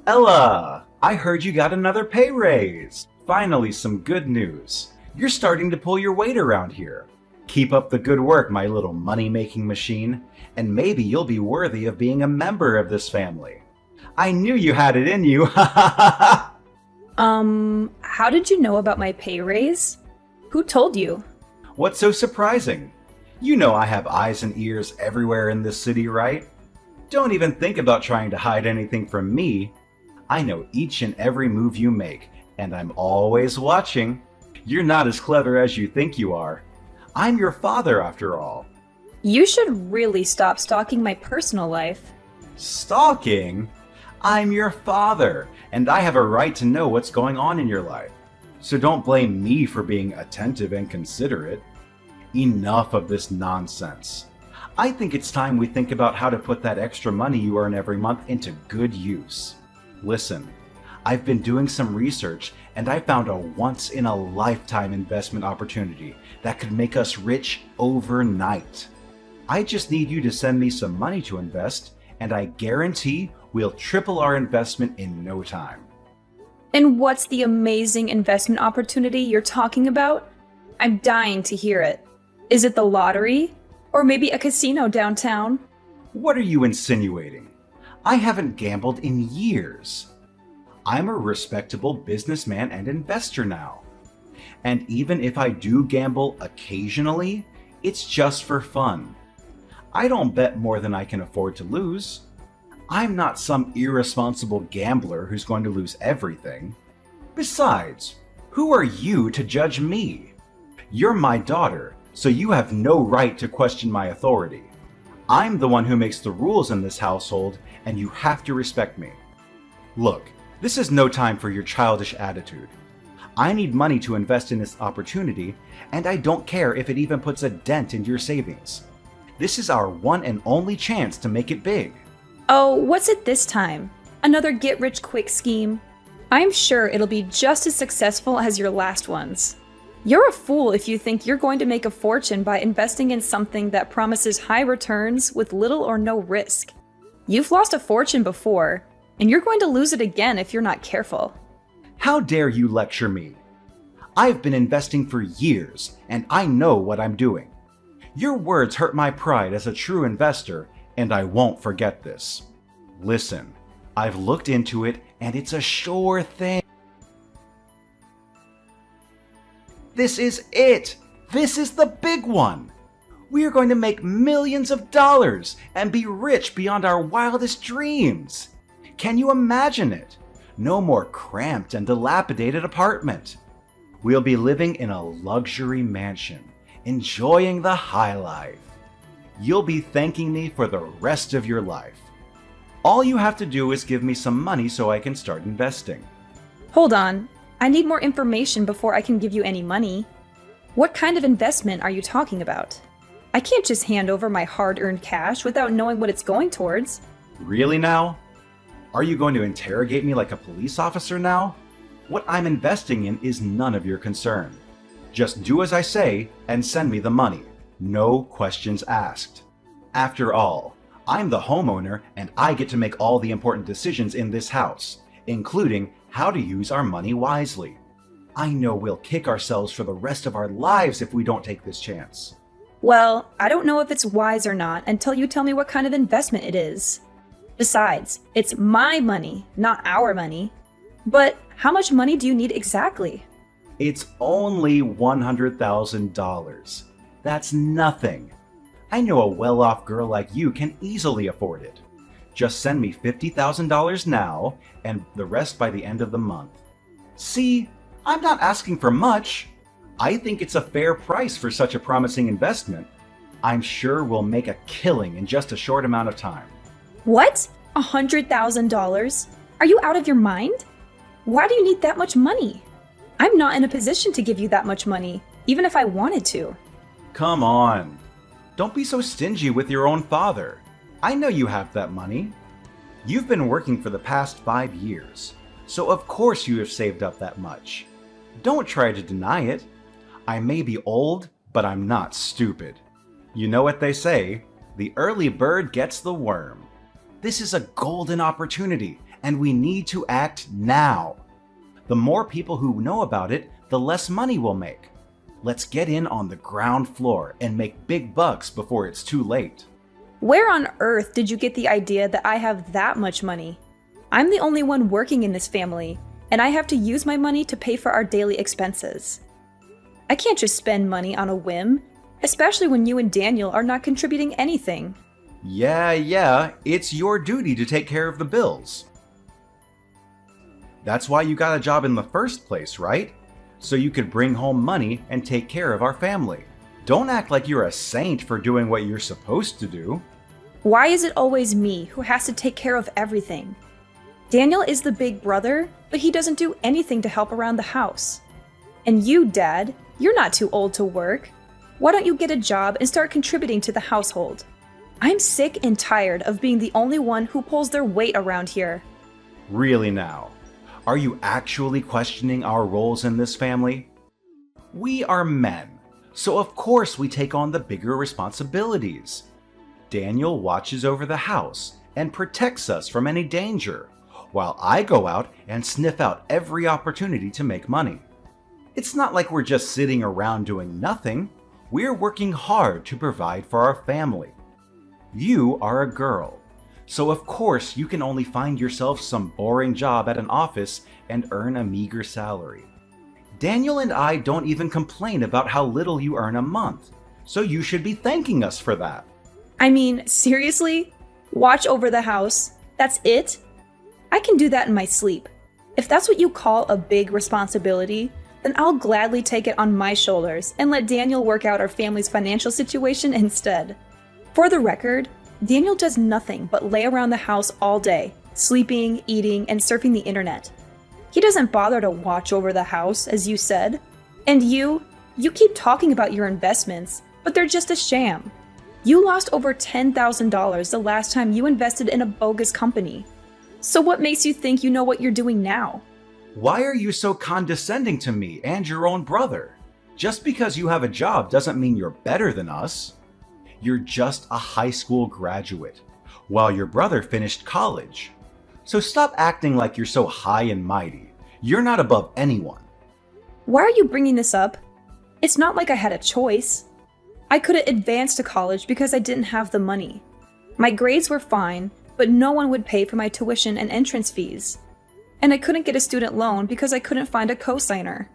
Ella, I heard you got another pay raise. Finally, some good news. You're starting to pull your weight around here. Keep up the good work, my little money-making machine, and maybe you'll be worthy of being a member of this family. I knew you had it in you. Ha ha ha ha! How did you know about my pay raise? Who told you? What's so surprising? You know I have eyes and ears everywhere in this city, right? Don't even think about trying to hide anything from me. I know each and every move you make, and I'm always watching. You're not as clever as you think you are. I'm your father, after all. You should really stop stalking my personal life. Stalking? I'm your father, and I have a right to know what's going on in your life. So don't blame me for being attentive and considerate. Enough of this nonsense. I think it's time we think about how to put that extra money you earn every month into good use. Listen, I've been doing some research and I found a once-in-a-lifetime investment opportunity that could make us rich overnight. I just need you to send me some money to invest, and I guarantee we'll triple our investment in no time. And what's the amazing investment opportunity you're talking about? I'm dying to hear it. Is it the lottery? Or maybe a casino downtown? What are you insinuating? I haven't gambled in years. I'm a respectable businessman and investor now. And even if I do gamble occasionally, it's just for fun. I don't bet more than I can afford to lose. I'm not some irresponsible gambler who's going to lose everything. Besides, who are you to judge me? You're my daughter, so you have no right to question my authority. I'm the one who makes the rules in this household, and you have to respect me. Look, this is no time for your childish attitude. I need money to invest in this opportunity, and I don't care if it even puts a dent into your savings. This is our one and only chance to make it big. Oh, what's it this time? Another get-rich-quick scheme? I'm sure it'll be just as successful as your last ones. You're a fool if you think you're going to make a fortune by investing in something that promises high returns with little or no risk. You've lost a fortune before, and you're going to lose it again if you're not careful. How dare you lecture me? I've been investing for years, and I know what I'm doing. Your words hurt my pride as a true investor, and I won't forget this. Listen, I've looked into it, and it's a sure thing. This is it! This is the big one! We are going to make millions of dollars and be rich beyond our wildest dreams. Can you imagine it? No more cramped and dilapidated apartment. We'll be living in a luxury mansion, enjoying the high life. You'll be thanking me for the rest of your life. All you have to do is give me some money so I can start investing. Hold on. I need more information before I can give you any money. What kind of investment are you talking about? I can't just hand over my hard-earned cash without knowing what it's going towards. Really now? Are you going to interrogate me like a police officer now? What I'm investing in is none of your concern. Just do as I say and send me the money. No questions asked. After all, I'm the homeowner and I get to make all the important decisions in this house, including how to use our money wisely. I know we'll kick ourselves for the rest of our lives if we don't take this chance. Well, I don't know if it's wise or not until you tell me what kind of investment it is. Besides, it's my money, not our money. But how much money do you need exactly? It's only $100,000. That's nothing. I know a well-off girl like you can easily afford it. Just send me $50,000 now and the rest by the end of the month. See, I'm not asking for much. I think it's a fair price for such a promising investment. I'm sure we'll make a killing in just a short amount of time. What? $100,000? Are you out of your mind? Why do you need that much money? I'm not in a position to give you that much money, even if I wanted to. Come on. Don't be so stingy with your own father. I know you have that money. You've been working for the past 5 years, so of course you have saved up that much. Don't try to deny it. I may be old, but I'm not stupid. You know what they say, the early bird gets the worm. This is a golden opportunity, and we need to act now. The more people who know about it, the less money we'll make. Let's get in on the ground floor and make big bucks before it's too late. Where on earth did you get the idea that I have that much money? I'm the only one working in this family, and I have to use my money to pay for our daily expenses. I can't just spend money on a whim, especially when you and Daniel are not contributing anything. Yeah, it's your duty to take care of the bills. That's why you got a job in the first place, right? So you could bring home money and take care of our family. Don't act like you're a saint for doing what you're supposed to do. Why is it always me who has to take care of everything? Daniel is the big brother, but he doesn't do anything to help around the house. And you, Dad, you're not too old to work. Why don't you get a job and start contributing to the household? I'm sick and tired of being the only one who pulls their weight around here. Really now? Are you actually questioning our roles in this family? We are men, so of course we take on the bigger responsibilities. Daniel watches over the house and protects us from any danger, while I go out and sniff out every opportunity to make money. It's not like we're just sitting around doing nothing. We're working hard to provide for our family. You are a girl, so of course you can only find yourself some boring job at an office and earn a meager salary. Daniel and I don't even complain about how little you earn a month, so you should be thanking us for that. I mean, seriously? Watch over the house? That's it? I can do that in my sleep. If that's what you call a big responsibility, then I'll gladly take it on my shoulders and let Daniel work out our family's financial situation instead. For the record, Daniel does nothing but lay around the house all day, sleeping, eating, and surfing the internet. He doesn't bother to watch over the house, as you said. And you keep talking about your investments, but they're just a sham. You lost over $10,000 the last time you invested in a bogus company. So what makes you think you know what you're doing now? Why are you so condescending to me and your own brother? Just because you have a job doesn't mean you're better than us. You're just a high school graduate, while your brother finished college. So stop acting like you're so high and mighty. You're not above anyone. Why are you bringing this up? It's not like I had a choice. I couldn't advance to college because I didn't have the money. My grades were fine, but no one would pay for my tuition and entrance fees. And I couldn't get a student loan because I couldn't find a cosigner.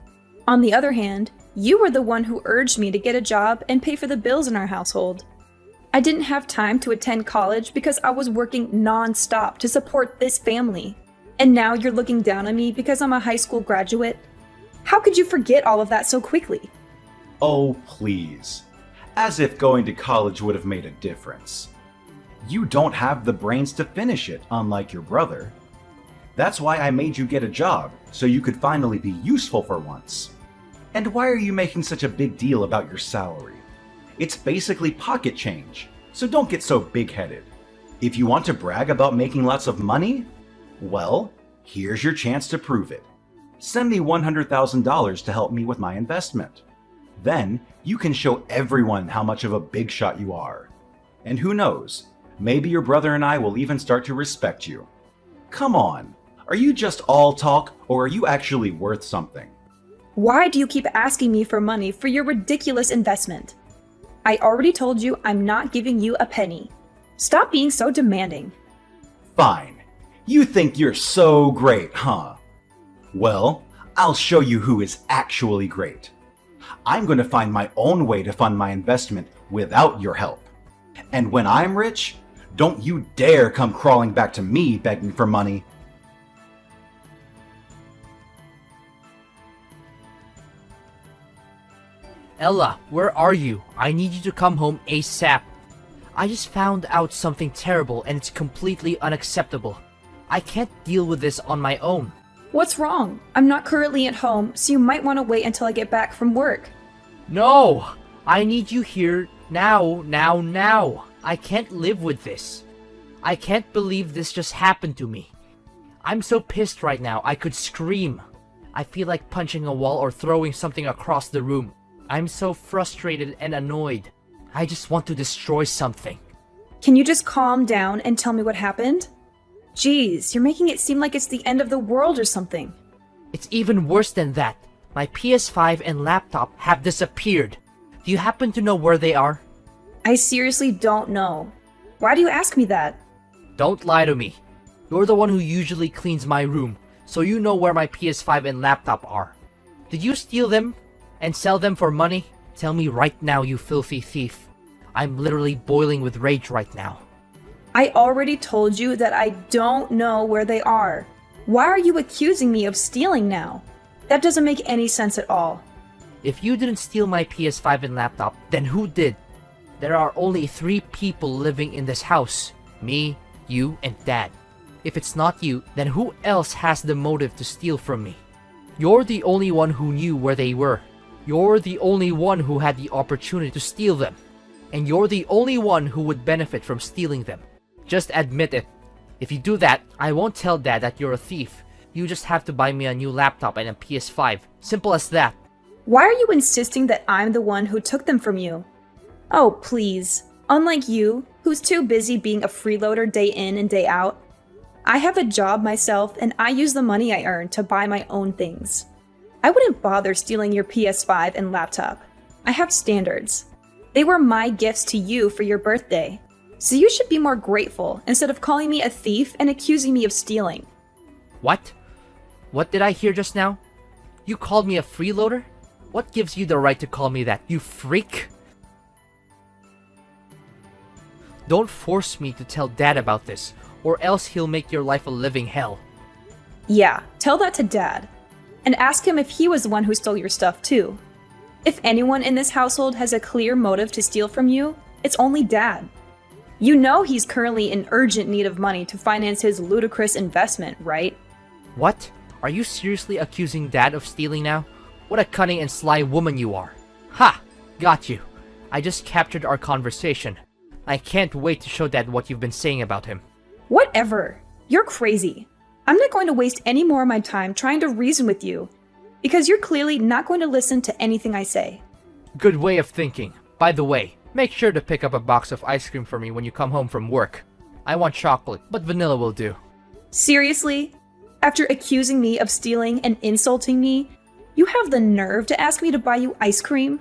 On the other hand, you were the one who urged me to get a job and pay for the bills in our household. I didn't have time to attend college because I was working non-stop to support this family. And now you're looking down on me because I'm a high school graduate? How could you forget all of that so quickly? Oh, please. As if going to college would have made a difference. You don't have the brains to finish it, unlike your brother. That's why I made you get a job, so you could finally be useful for once. And why are you making such a big deal about your salary? It's basically pocket change, so don't get so big-headed. If you want to brag about making lots of money, well, here's your chance to prove it. Send me $100,000 to help me with my investment. Then you can show everyone how much of a big shot you are. And who knows, maybe your brother and I will even start to respect you. Come on, are you just all talk or are you actually worth something? Why do you keep asking me for money for your ridiculous investment? I already told you I'm not giving you a penny. Stop being so demanding. Fine. You think you're so great, huh? Well, I'll show you who is actually great. I'm going to find my own way to fund my investment without your help. And when I'm rich, don't you dare come crawling back to me begging for money. Ella, where are you? I need you to come home ASAP. I just found out something terrible and it's completely unacceptable. I can't deal with this on my own. What's wrong? I'm not currently at home, so you might want to wait until I get back from work. No! I need you here now. I can't live with this. I can't believe this just happened to me. I'm so pissed right now, I could scream. I feel like punching a wall or throwing something across the room. I'm so frustrated and annoyed. I just want to destroy something. Can you just calm down and tell me what happened? Jeez, you're making it seem like it's the end of the world or something. It's even worse than that. My PS5 and laptop have disappeared. Do you happen to know where they are? I seriously don't know. Why do you ask me that? Don't lie to me. You're the one who usually cleans my room, so you know where my PS5 and laptop are. Did you steal them and sell them for money? Tell me right now, you filthy thief. I'm literally boiling with rage right now. I already told you that I don't know where they are. Why are you accusing me of stealing now? That doesn't make any sense at all. If you didn't steal my PS5 and laptop, then who did? There are only 3 people living in this house. Me, you, and Dad. If it's not you, then who else has the motive to steal from me? You're the only one who knew where they were. You're the only one who had the opportunity to steal them. And you're the only one who would benefit from stealing them. Just admit it. If you do that, I won't tell Dad that you're a thief. You just have to buy me a new laptop and a PS5. Simple as that. Why are you insisting that I'm the one who took them from you? Oh, please. Unlike you, who's too busy being a freeloader day in and day out, I have a job myself and I use the money I earn to buy my own things. I wouldn't bother stealing your PS5 and laptop. I have standards. They were my gifts to you for your birthday. So you should be more grateful instead of calling me a thief and accusing me of stealing. What? What did I hear just now? You called me a freeloader? What gives you the right to call me that, you freak? Don't force me to tell Dad about this, or else he'll make your life a living hell. Yeah, tell that to Dad. And ask him if he was the one who stole your stuff too. If anyone in this household has a clear motive to steal from you, it's only Dad. You know he's currently in urgent need of money to finance his ludicrous investment, right? What? Are you seriously accusing Dad of stealing now? What a cunning and sly woman you are. Ha! Got you. I just captured our conversation. I can't wait to show Dad what you've been saying about him. Whatever. You're crazy. I'm not going to waste any more of my time trying to reason with you, because you're clearly not going to listen to anything I say. Good way of thinking. By the way, make sure to pick up a box of ice cream for me when you come home from work. I want chocolate, but vanilla will do. Seriously? After accusing me of stealing and insulting me, you have the nerve to ask me to buy you ice cream?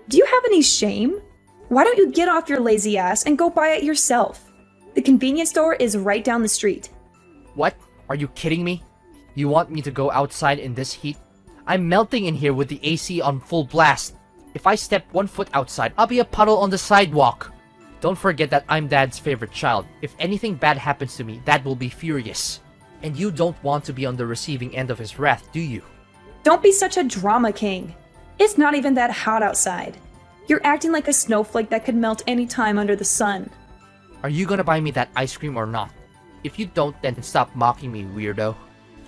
Do you have any shame? Why don't you get off your lazy ass and go buy it yourself? The convenience store is right down the street. What? Are you kidding me? You want me to go outside in this heat? I'm melting in here with the AC on full blast. If I step 1 foot outside, I'll be a puddle on the sidewalk. Don't forget that I'm Dad's favorite child. If anything bad happens to me, Dad will be furious. And you don't want to be on the receiving end of his wrath, do you? Don't be such a drama king. It's not even that hot outside. You're acting like a snowflake that could melt any time under the sun. Are you gonna buy me that ice cream or not? If you don't, then stop mocking me, weirdo.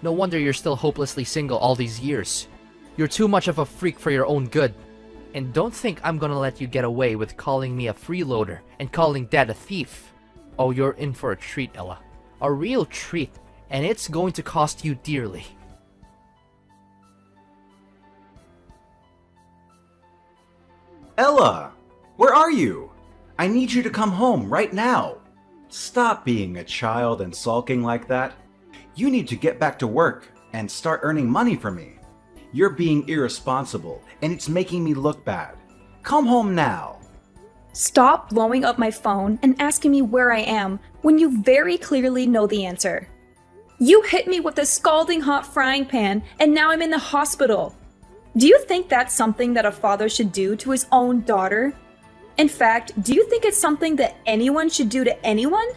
No wonder you're still hopelessly single all these years. You're too much of a freak for your own good. And don't think I'm gonna let you get away with calling me a freeloader and calling Dad a thief. Oh, you're in for a treat, Ella. A real treat, and it's going to cost you dearly. Ella, where are you? I need you to come home right now. Stop being a child and sulking like that. You need to get back to work and start earning money for me. You're being irresponsible, and it's making me look bad. Come home now. Stop blowing up my phone and asking me where I am when you very clearly know the answer. You hit me with a scalding hot frying pan, and now I'm in the hospital. Do you think that's something that a father should do to his own daughter? In fact, do you think it's something that anyone should do to anyone?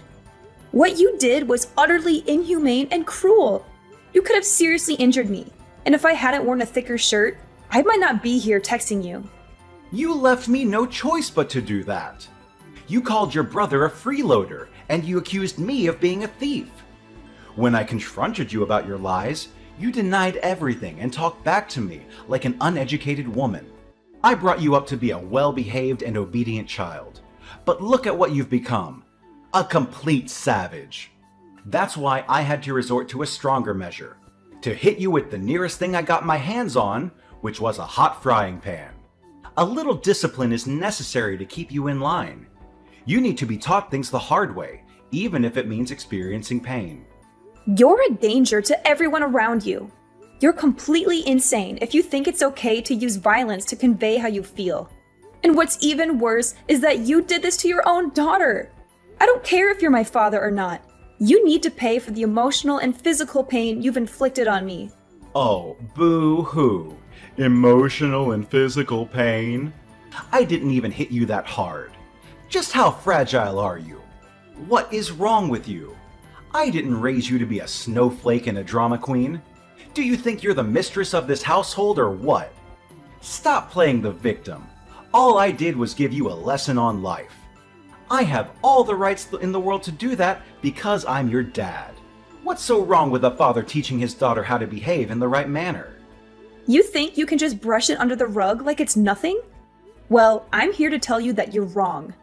What you did was utterly inhumane and cruel. You could have seriously injured me, and if I hadn't worn a thicker shirt, I might not be here texting you. You left me no choice but to do that. You called your brother a freeloader, and you accused me of being a thief. When I confronted you about your lies, you denied everything and talked back to me like an uneducated woman. I brought you up to be a well-behaved and obedient child. But look at what you've become. A complete savage. That's why I had to resort to a stronger measure. To hit you with the nearest thing I got my hands on, which was a hot frying pan. A little discipline is necessary to keep you in line. You need to be taught things the hard way, even if it means experiencing pain. You're a danger to everyone around you. You're completely insane if you think it's okay to use violence to convey how you feel. And what's even worse is that you did this to your own daughter. I don't care if you're my father or not. You need to pay for the emotional and physical pain you've inflicted on me. Oh, boo-hoo. Emotional and physical pain? I didn't even hit you that hard. Just how fragile are you? What is wrong with you? I didn't raise you to be a snowflake and a drama queen. Do you think you're the mistress of this household or what? Stop playing the victim. All I did was give you a lesson on life. I have all the rights in the world to do that because I'm your dad. What's so wrong with a father teaching his daughter how to behave in the right manner? You think you can just brush it under the rug like it's nothing? Well, I'm here to tell you that you're wrong.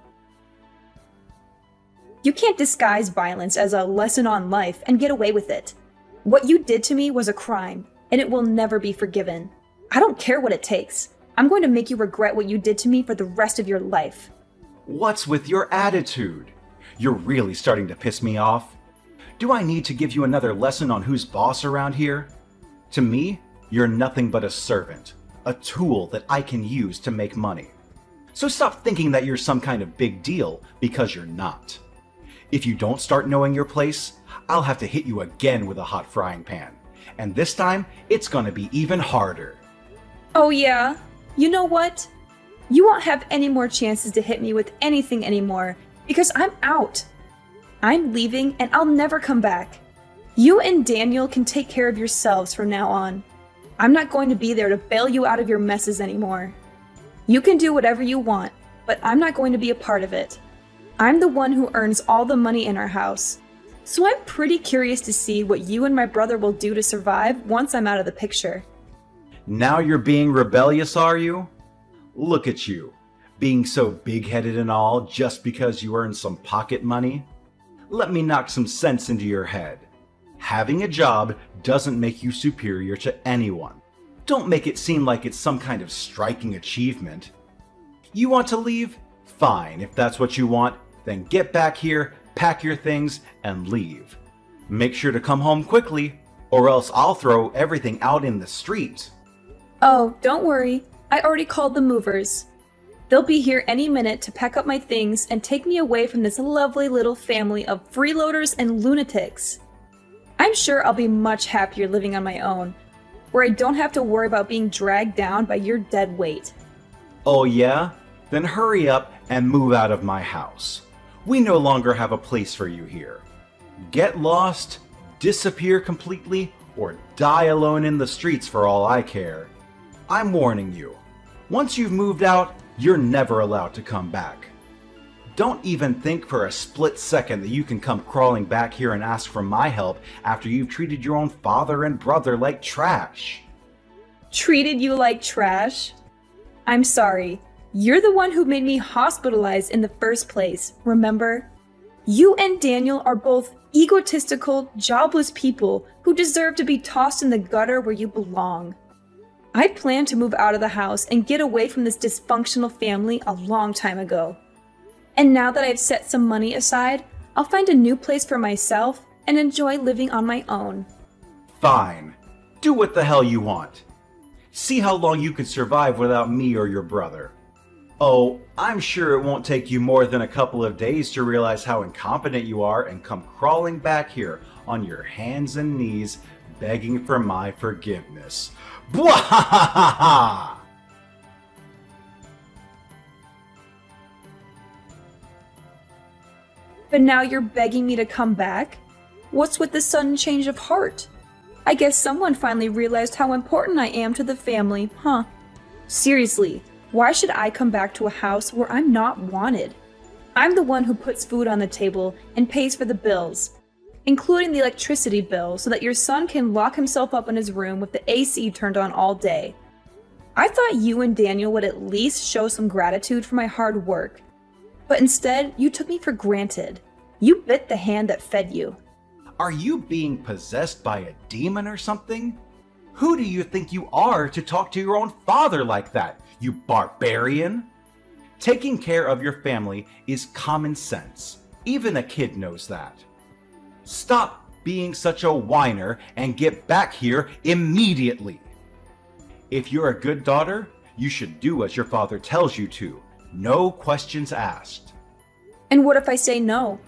You can't disguise violence as a lesson on life and get away with it. What you did to me was a crime, and it will never be forgiven. I don't care what it takes. I'm going to make you regret what you did to me for the rest of your life. What's with your attitude? You're really starting to piss me off. Do I need to give you another lesson on who's boss around here? To me, you're nothing but a servant, a tool that I can use to make money. So stop thinking that you're some kind of big deal, because you're not. If you don't start knowing your place, I'll have to hit you again with a hot frying pan. And this time, it's gonna be even harder. Oh yeah? You know what? You won't have any more chances to hit me with anything anymore, because I'm out. I'm leaving and I'll never come back. You and Daniel can take care of yourselves from now on. I'm not going to be there to bail you out of your messes anymore. You can do whatever you want, but I'm not going to be a part of it. I'm the one who earns all the money in our house. So I'm pretty curious to see what you and my brother will do to survive once I'm out of the picture. Now you're being rebellious, are you? Look at you, being so big-headed and all just because you earn some pocket money. Let me knock some sense into your head. Having a job doesn't make you superior to anyone. Don't make it seem like it's some kind of striking achievement. You want to leave? Fine, if that's what you want, then get back here, pack your things, and leave. Make sure to come home quickly, or else I'll throw everything out in the street. Oh, don't worry. I already called the movers. They'll be here any minute to pack up my things and take me away from this lovely little family of freeloaders and lunatics. I'm sure I'll be much happier living on my own, where I don't have to worry about being dragged down by your dead weight. Oh yeah? Then hurry up and move out of my house. We no longer have a place for you here. Get lost, disappear completely, or die alone in the streets for all I care. I'm warning you. Once you've moved out, you're never allowed to come back. Don't even think for a split second that you can come crawling back here and ask for my help after you've treated your own father and brother like trash. Treated you like trash? I'm sorry. You're the one who made me hospitalized in the first place, remember? You and Daniel are both egotistical, jobless people who deserve to be tossed in the gutter where you belong. I planned to move out of the house and get away from this dysfunctional family a long time ago. And now that I've set some money aside, I'll find a new place for myself and enjoy living on my own. Fine. Do what the hell you want. See how long you can survive without me or your brother. Oh, I'm sure it won't take you more than a couple of days to realize how incompetent you are and come crawling back here on your hands and knees begging for my forgiveness. Bwahahaha! But now you're begging me to come back? What's with the sudden change of heart? I guess someone finally realized how important I am to the family, huh? Seriously, why should I come back to a house where I'm not wanted? I'm the one who puts food on the table and pays for the bills, including the electricity bill so that your son can lock himself up in his room with the AC turned on all day. I thought you and Daniel would at least show some gratitude for my hard work, but instead you took me for granted. You bit the hand that fed you. Are you being possessed by a demon or something? Who do you think you are to talk to your own father like that, you barbarian? Taking care of your family is common sense. Even a kid knows that. Stop being such a whiner and get back here immediately. If you're a good daughter, you should do as your father tells you to. No questions asked. And what if I say no?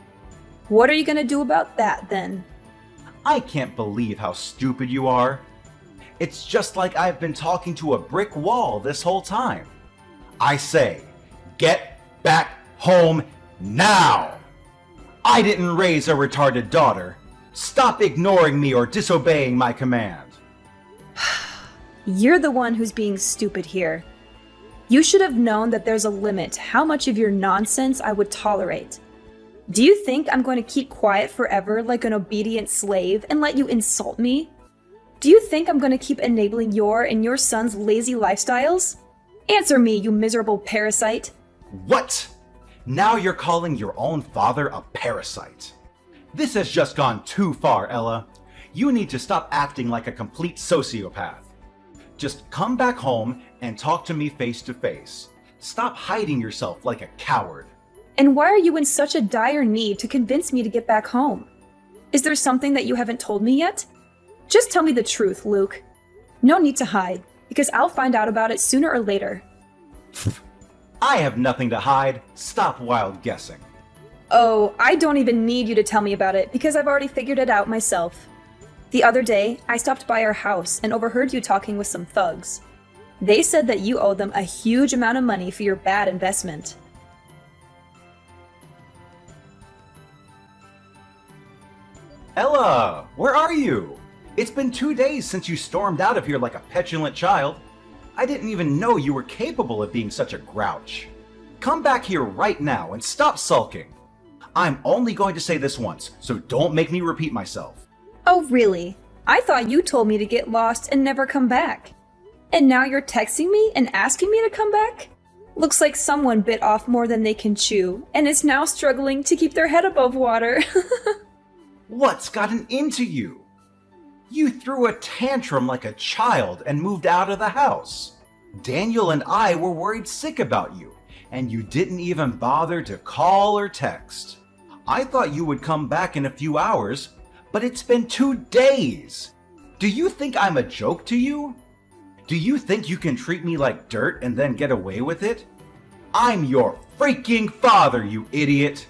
What are you gonna do about that then? I can't believe how stupid you are. It's just like I've been talking to a brick wall this whole time. I say, get back home now! I didn't raise a retarded daughter. Stop ignoring me or disobeying my command. You're the one who's being stupid here. You should have known that there's a limit to how much of your nonsense I would tolerate. Do you think I'm going to keep quiet forever like an obedient slave and let you insult me? Do you think I'm going to keep enabling your and your son's lazy lifestyles? Answer me, you miserable parasite. What? Now you're calling your own father a parasite. This has just gone too far, Ella. You need to stop acting like a complete sociopath. Just come back home and talk to me face to face. Stop hiding yourself like a coward. And why are you in such a dire need to convince me to get back home? Is there something that you haven't told me yet? Just tell me the truth, Luke. No need to hide, because I'll find out about it sooner or later. I have nothing to hide. Stop wild guessing. Oh, I don't even need you to tell me about it, because I've already figured it out myself. The other day, I stopped by our house and overheard you talking with some thugs. They said that you owe them a huge amount of money for your bad investment. Ella, where are you? It's been 2 days since you stormed out of here like a petulant child. I didn't even know you were capable of being such a grouch. Come back here right now and stop sulking. I'm only going to say this once, so don't make me repeat myself. Oh, really? I thought you told me to get lost and never come back. And now you're texting me and asking me to come back? Looks like someone bit off more than they can chew, and is now struggling to keep their head above water. What's gotten into you? You threw a tantrum like a child and moved out of the house. Daniel and I were worried sick about you, and you didn't even bother to call or text. I thought you would come back in a few hours, but it's been 2 days. Do you think I'm a joke to you? Do you think you can treat me like dirt and then get away with it? I'm your freaking father, you idiot!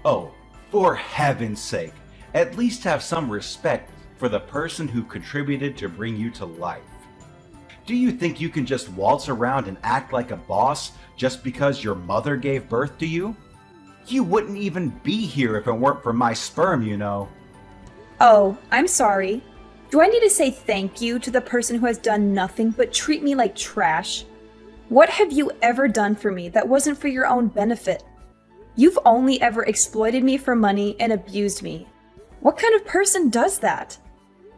Oh, for heaven's sake, at least have some respect for the person who contributed to bring you to life. Do you think you can just waltz around and act like a boss just because your mother gave birth to you? You wouldn't even be here if it weren't for my sperm, you know. Oh, I'm sorry. Do I need to say thank you to the person who has done nothing but treat me like trash? What have you ever done for me that wasn't for your own benefit? You've only ever exploited me for money and abused me. What kind of person does that?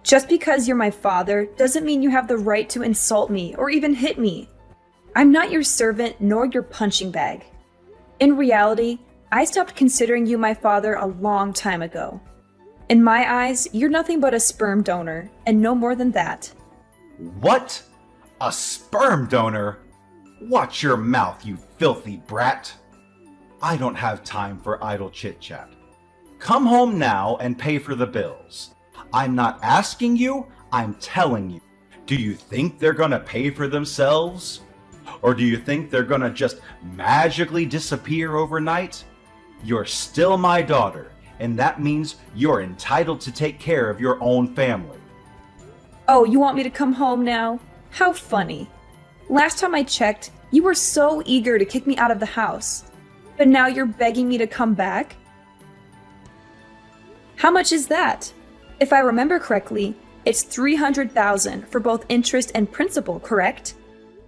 Just because you're my father doesn't mean you have the right to insult me or even hit me. I'm not your servant nor your punching bag. In reality, I stopped considering you my father a long time ago. In my eyes, you're nothing but a sperm donor, and no more than that. What? A sperm donor? Watch your mouth, you filthy brat. I don't have time for idle chit-chat. Come home now and pay for the bills. I'm not asking you, I'm telling you. Do you think they're gonna pay for themselves? Or do you think they're gonna just magically disappear overnight? You're still my daughter, and that means you're entitled to take care of your own family. Oh, you want me to come home now? How funny. Last time I checked, you were so eager to kick me out of the house. But now you're begging me to come back? How much is that? If I remember correctly, it's $300,000 for both interest and principal, correct?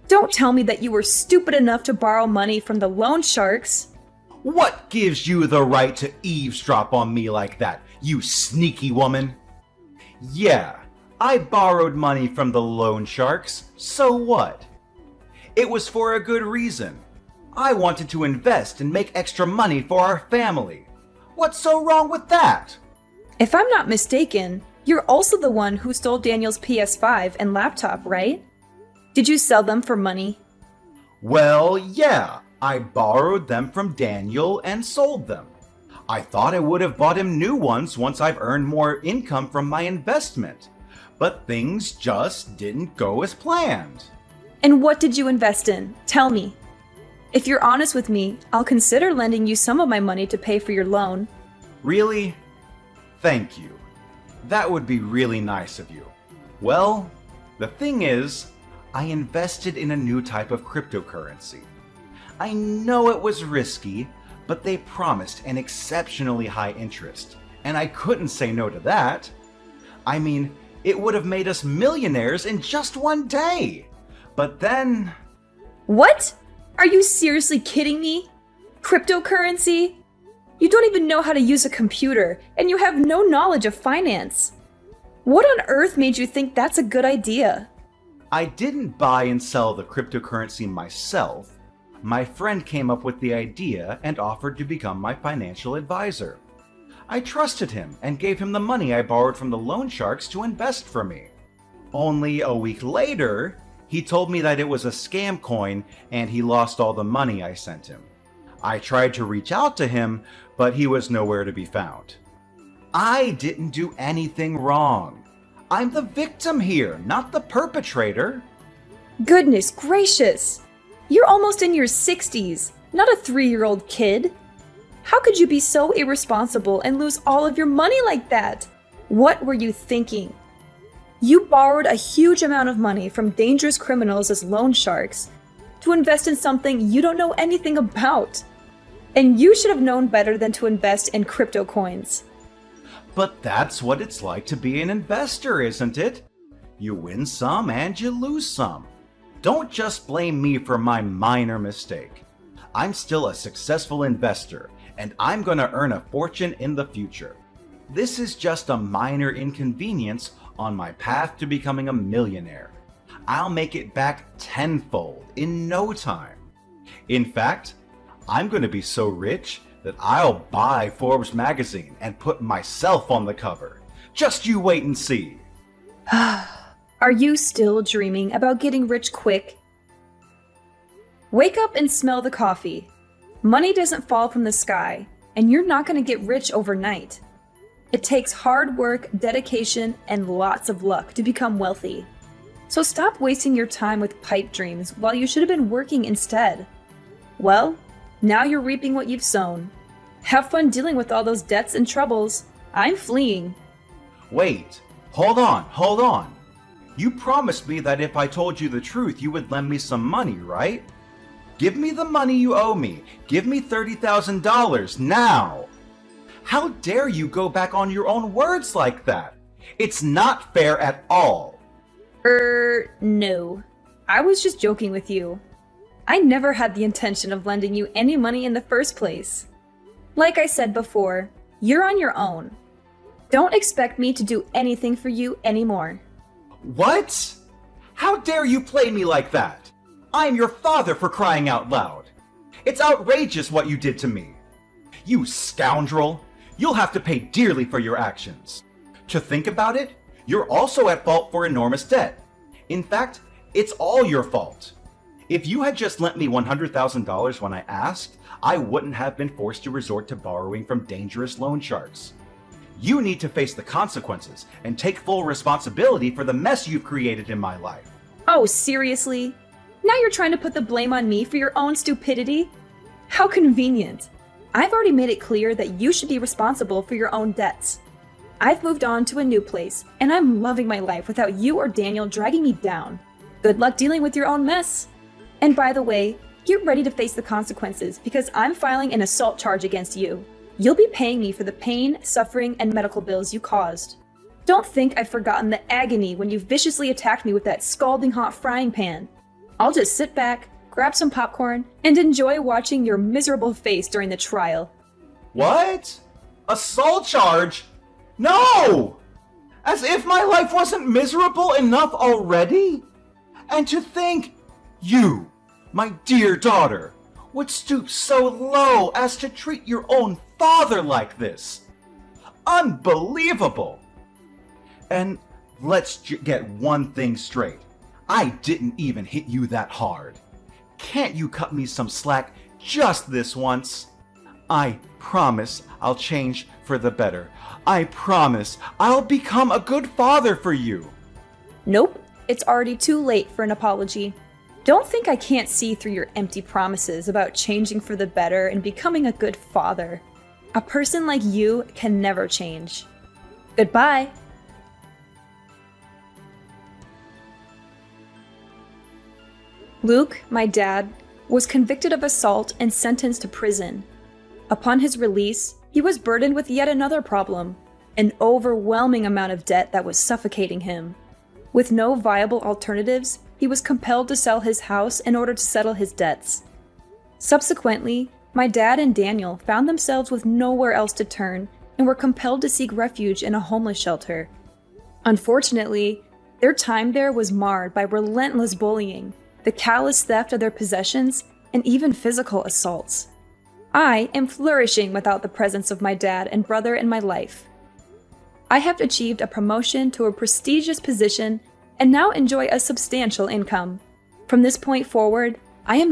Don't tell me that you were stupid enough to borrow money from the loan sharks. What gives you the right to eavesdrop on me like that, you sneaky woman? Yeah, I borrowed money from the loan sharks, so what? It was for a good reason. I wanted to invest and make extra money for our family. What's so wrong with that? If I'm not mistaken, you're also the one who stole Daniel's PS5 and laptop, right? Did you sell them for money? Well, yeah, I borrowed them from Daniel and sold them. I thought I would have bought him new ones once I've earned more income from my investment, but things just didn't go as planned. And what did you invest in? Tell me. If you're honest with me, I'll consider lending you some of my money to pay for your loan. Really? Thank you. That would be really nice of you. Well, the thing is, I invested in a new type of cryptocurrency. I know it was risky, but they promised an exceptionally high interest, and I couldn't say no to that. I mean, it would have made us millionaires in just one day. But then... What? Are you seriously kidding me? Cryptocurrency? You don't even know how to use a computer, and you have no knowledge of finance. What on earth made you think that's a good idea? I didn't buy and sell the cryptocurrency myself. My friend came up with the idea and offered to become my financial advisor. I trusted him and gave him the money I borrowed from the loan sharks to invest for me. Only a week later, he told me that it was a scam coin and he lost all the money I sent him. I tried to reach out to him, but he was nowhere to be found. I didn't do anything wrong. I'm the victim here, not the perpetrator. Goodness gracious! You're almost in your 60s, not a 3-year-old kid. How could you be so irresponsible and lose all of your money like that? What were you thinking? You borrowed a huge amount of money from dangerous criminals as loan sharks to invest in something you don't know anything about. And you should have known better than to invest in crypto coins. But that's what it's like to be an investor, isn't it? You win some and you lose some. Don't just blame me for my minor mistake. I'm still a successful investor, and I'm gonna earn a fortune in the future. This is just a minor inconvenience on my path to becoming a millionaire. I'll make it back tenfold in no time. In fact, I'm gonna be so rich that I'll buy Forbes magazine and put myself on the cover. Just you wait and see. Are you still dreaming about getting rich quick? Wake up and smell the coffee. Money doesn't fall from the sky, and you're not going to get rich overnight. It takes hard work, dedication, and lots of luck to become wealthy. So stop wasting your time with pipe dreams while you should have been working instead. Well, now you're reaping what you've sown. Have fun dealing with all those debts and troubles. I'm fleeing. Wait, hold on. You promised me that if I told you the truth, you would lend me some money, right? Give me the money you owe me. Give me $30,000 now. How dare you go back on your own words like that? It's not fair at all. No. I was just joking with you. I never had the intention of lending you any money in the first place. Like I said before, you're on your own. Don't expect me to do anything for you anymore. What? How dare you play me like that? I'm your father, for crying out loud. It's outrageous what you did to me. You scoundrel! You'll have to pay dearly for your actions. To think about it, you're also at fault for enormous debt. In fact, it's all your fault. If you had just lent me $100,000 when I asked, I wouldn't have been forced to resort to borrowing from dangerous loan sharks. You need to face the consequences and take full responsibility for the mess you've created in my life. Oh, seriously? Now you're trying to put the blame on me for your own stupidity? How convenient. I've already made it clear that you should be responsible for your own debts. I've moved on to a new place, and I'm loving my life without you or Daniel dragging me down. Good luck dealing with your own mess. And by the way, get ready to face the consequences because I'm filing an assault charge against you. You'll be paying me for the pain, suffering, and medical bills you caused. Don't think I've forgotten the agony when you viciously attacked me with that scalding hot frying pan. I'll just sit back, grab some popcorn, and enjoy watching your miserable face during the trial. What? Assault charge? No! As if my life wasn't miserable enough already? And to think, you, my dear daughter, would stoop so low as to treat your own father like this. Unbelievable! And let's get one thing straight. I didn't even hit you that hard. Can't you cut me some slack just this once? I promise I'll change for the better. I promise I'll become a good father for you. Nope, it's already too late for an apology. Don't think I can't see through your empty promises about changing for the better and becoming a good father. A person like you can never change. Goodbye. Luke, my dad, was convicted of assault and sentenced to prison. Upon his release, he was burdened with yet another problem, an overwhelming amount of debt that was suffocating him. With no viable alternatives, he was compelled to sell his house in order to settle his debts. Subsequently, my dad and Daniel found themselves with nowhere else to turn and were compelled to seek refuge in a homeless shelter. Unfortunately, their time there was marred by relentless bullying, the callous theft of their possessions, and even physical assaults. I am flourishing without the presence of my dad and brother in my life. I have achieved a promotion to a prestigious position and now enjoy a substantial income. From this point forward, I am